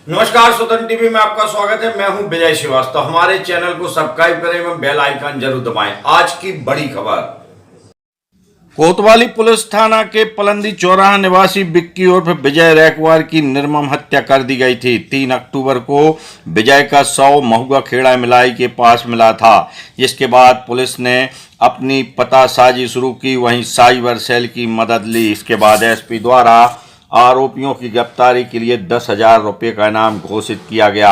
नमस्कार, स्वतंत्र टीवी में आपका स्वागत है। मैं हूं विजय श्रीवास्तव। हमारे चैनल को सब्सक्राइब करें एवं बेल आइकन जरूर दबाएं। आज की बड़ी खबर, कोतवाली पुलिस थाना के पलंदी चौराहा निवासी बिक्की उर्फ विजय रैकवार की निर्मम हत्या कर दी गई थी। 3 अक्टूबर को विजय का शव महुआ खेड़ा मिलाई के पास मिला था, जिसके बाद पुलिस ने अपनी पतासाजी शुरू की। वहीं साइबर सेल की मदद ली। इसके बाद एसपी द्वारा आरोपियों की गिरफ्तारी के लिए 10,000 रुपये का इनाम घोषित किया गया।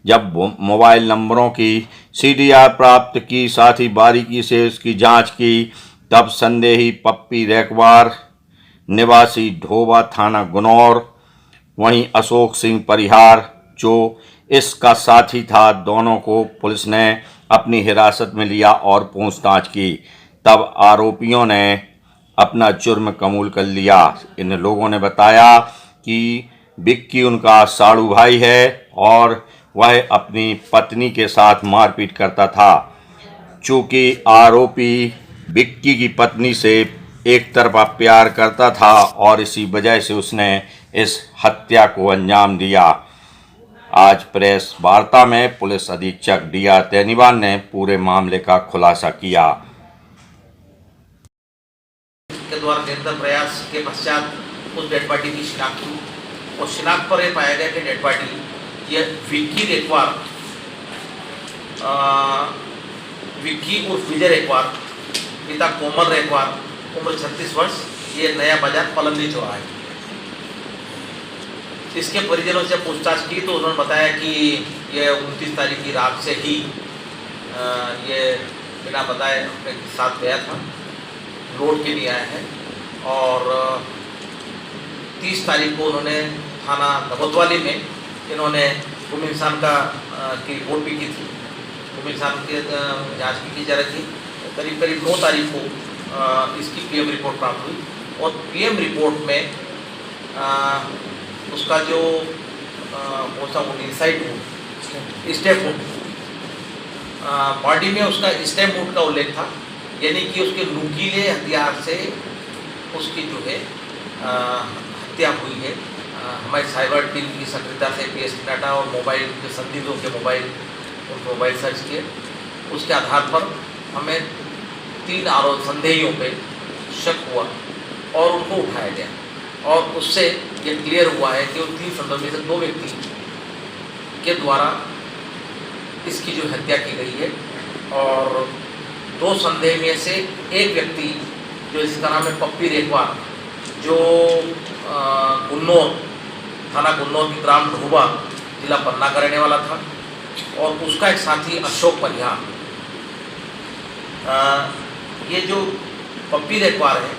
जब मोबाइल नंबरों की सीडीआर प्राप्त की, साथ ही बारीकी से उसकी जांच की, तब संदेही पप्पी रैकवार निवासी ढोबा थाना गुनौर, वहीं अशोक सिंह परिहार जो इसका साथी था, दोनों को पुलिस ने अपनी हिरासत में लिया और पूछताछ की। तब आरोपियों ने अपना जुर्म कबूल कर लिया। इन लोगों ने बताया कि बिक्की उनका साड़ू भाई है और वह अपनी पत्नी के साथ मारपीट करता था। चूँकि आरोपी बिक्की की पत्नी से एक तरफा प्यार करता था और इसी वजह से उसने इस हत्या को अंजाम दिया। आज प्रेस वार्ता में पुलिस अधीक्षक डीआर तेनीवाल ने पूरे मामले का खुलासा किया। के द्वारा निरंतर प्रयास के पश्चात उस डेड बॉडी की शिनाख्त हुई और शिनाख्त पर यह पाया गया कि डेड बॉडी ये विक्की रैकवार, विक्की उर्फ विजय रैकवार, पिता कोमल रैकवार, उम्र 36 वर्ष, ये नया बाजार पलंदी चौराहा है। इसके परिजनों से पूछताछ की तो उन्होंने बताया कि ये 29 तारीख की रात से ही ये बिना बताए अपने साथ गया था, लोड के लिए आया है और 30 तारीख को उन्होंने थाना कोतवाली में इन्होंने गुम इंसान की रिपोर्ट भी की थी। गुम इंसान की जांच भी की जा रही थी। करीब 9 तारीख को इसकी पीएम रिपोर्ट प्राप्त हुई और पीएम रिपोर्ट में उसका जो inside would, step would, body में उसका स्टेप वुड का उल्लेख था, यानी कि उसके नुकीले हथियार से उसकी जो है हत्या हुई है। हमारी साइबर टीम की सक्रियता से पीएसटी डाटा और मोबाइल के संदिग्धों के मोबाइल सर्च किए। उसके आधार पर हमें 3 संदेहियों पे शक हुआ और उनको उठाया गया और उससे ये क्लियर हुआ है कि उन 3 संदेहों में से 2 व्यक्ति के द्वारा इसकी जो हत्या की गई है और 2 संदेह में से एक व्यक्ति जो इसका नाम है पप्पी रैकवार, जो गुन्नौर थाना गुन्नौर की ग्राम ढोबा जिला पन्ना का रहने वाला था और उसका एक साथी अशोक परिहार। ये जो पप्पी रैकवार है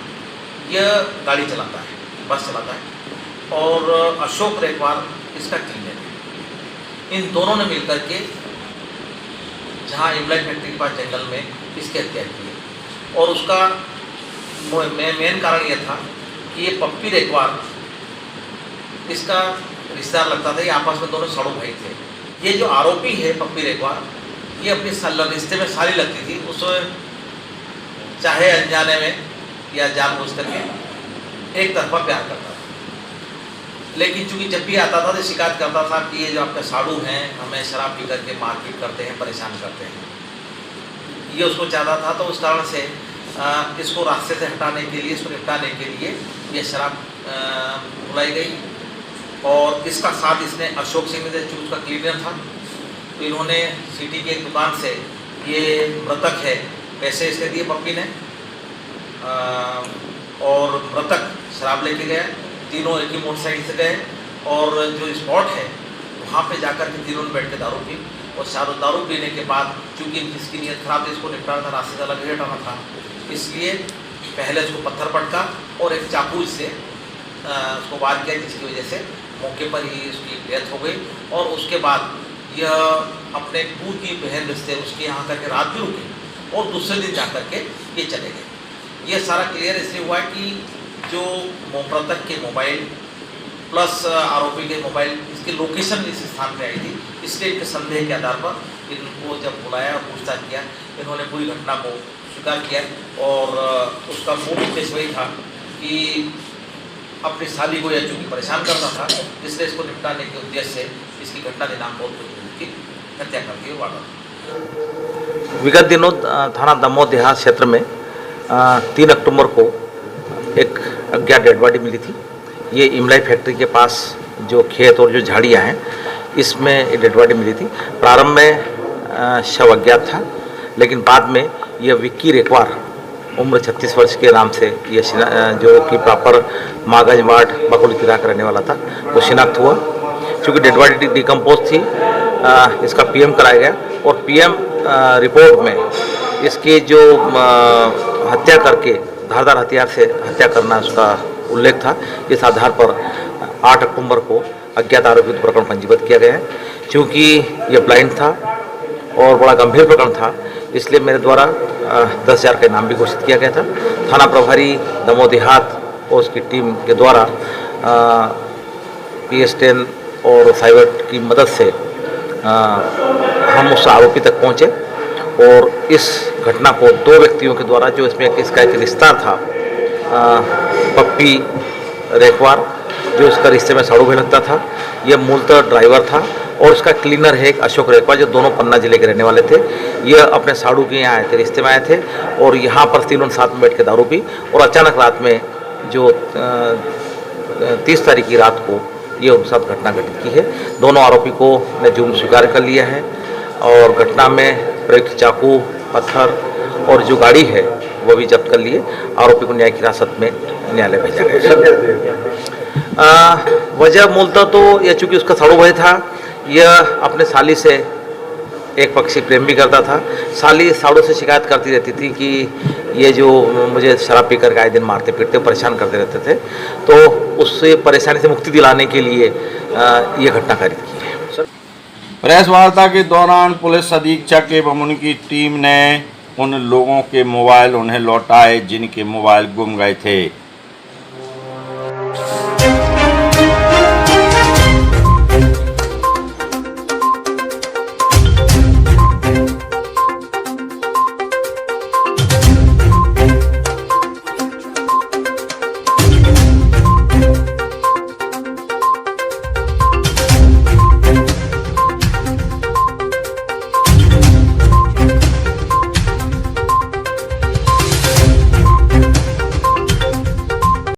यह गाड़ी चलाता है, बस चलाता है और अशोक रैकवार इसका क्लीनर है। इन दोनों ने मिलकर के जहाँ इमलाई फैक्ट्री के पास जंगल में इसकी हत्या की है और उसका मेन कारण यह था कि ये पप्पी रैकवार इसका रिश्तेदार लगता था। ये आपस में दोनों साड़ू भाई थे। ये जो आरोपी है पप्पी रैकवार, ये अपने रिश्ते में साली लगती थी, उससे चाहे अनजाने में या जानबूझ करके एक तरफा प्यार करता था। लेकिन चूंकि जब भी आता था तो शिकायत करता था कि ये जो आपके साड़ू हैं हमें शराब पी करके मारपीट करते हैं, परेशान करते हैं। ये उसको चाहता था, तो उस कारण से इसको रास्ते से हटाने के लिए, इसको निपटाने के लिए ये शराब बुलाई गई और इसका साथ इसने अशोक सिंह ने, जो उसका क्लीनर था, तो इन्होंने सिटी की एक दुकान से, ये मृतक है, पैसे इसने दिए पप्पी ने और मृतक शराब लेके गया। तीनों एक ही मोटरसाइकिल से गए और जो स्पॉट है वहाँ पे जाकर के तीनों ने बैठ के दारू पी और दारू पीने के बाद चूँकि इसकी नीयत खराब थी, इसको निपटाना था, रास्ते से अलग हटाना था, इसलिए पहले उसको पत्थर पटका और एक चाकू से उसको वार किया, जिसकी वजह से मौके पर ही उसकी डेथ हो गई। और उसके बाद यह अपने पूर की बहन रिश्ते उसके यहाँ करके रात भी रुके और दूसरे दिन जा कर के ये चले गए। ये सारा क्लियर इसलिए हुआ कि जो मृतक के मोबाइल प्लस आरोपी के मोबाइल, इसकी लोकेशन इस स्थान पर आई थी, इसलिए इनके संदेह के आधार पर इनको जब बुलाया और पूछताछ किया, इन्होंने पूरी घटना को स्वीकार किया और उसका मूल उद्देश्य वही था कि अपनी साली को यह चूंकि परेशान करता था, इसलिए इसको निपटाने के उद्देश्य से इसकी घटना दिनांक को की हत्या करके वारदात। विगत दिनों थाना दमोह देहात क्षेत्र में 3 अक्टूबर को एक अज्ञात डेड बॉडी मिली थी। ये इमलाई फैक्ट्री के पास जो खेत और जो झाड़ियाँ हैं इसमें ये डेड बॉडी मिली थी। प्रारंभ में शव अज्ञात था, लेकिन बाद में यह विक्की रेकवार उम्र 36 वर्ष के नाम से ये जो कि प्रॉपर मागज वार्ड बकुल किला का रहने वाला था, वो शिनाख्त हुआ। चूँकि डेड बॉडी डिकम्पोज थी, इसका पीएम कराया गया और पीएम रिपोर्ट में इसके जो हत्या करके धारदार हथियार से हत्या करना उसका उल्लेख था। इस आधार पर 8 अक्टूबर को अज्ञात आरोपी प्रकरण पंजीबद्ध किया गया है। चूँकि ये ब्लाइंड था और बड़ा गंभीर प्रकरण था, इसलिए मेरे द्वारा 10,000 का इनाम भी घोषित किया गया था। थाना प्रभारी दमोह देहात और उसकी टीम के द्वारा PS10 और साइबर की मदद से हम उस आरोपी तक पहुंचे और इस घटना को 2 व्यक्तियों के द्वारा, जो इसमें इसका एक रिश्ता था पप्पी रेकवार, जो इसका रिश्ते में साड़ू भी लगता था, यह मूलतः ड्राइवर था, और उसका क्लीनर है एक अशोक रेकवार, जो दोनों पन्ना जिले के रहने वाले थे। यह अपने साड़ू के यहाँ आए थे, रिश्ते में आए थे, और यहाँ पर तीनों साथ में बैठ के दारू पी, और अचानक रात में जो 30 तारीख की रात को ये उनके साथ घटना घटित की है। दोनों आरोपी को ने जुर्म स्वीकार कर लिया है और घटना में प्रयुक्त चाकू, पत्थर और जो गाड़ी है वो भी जब्त कर लिए। आरोपी को न्यायिक हिरासत में न्यायालय भेजा गया। वजह मूलतः तो यह, चूँकि उसका साड़ू भाई था, यह अपने साली से एक पक्षी प्रेम भी करता था। साली साड़ू से शिकायत करती रहती थी कि ये जो मुझे शराब पी कर आए दिन मारते पीटते परेशान करते रहते थे, तो उससे परेशानी से मुक्ति दिलाने के लिए ये घटना कारित की है। प्रेस वार्ता के दौरान पुलिस अधीक्षक एवं उनकी टीम ने उन लोगों के मोबाइल उन्हें लौटाए जिनके मोबाइल गुम गए थे।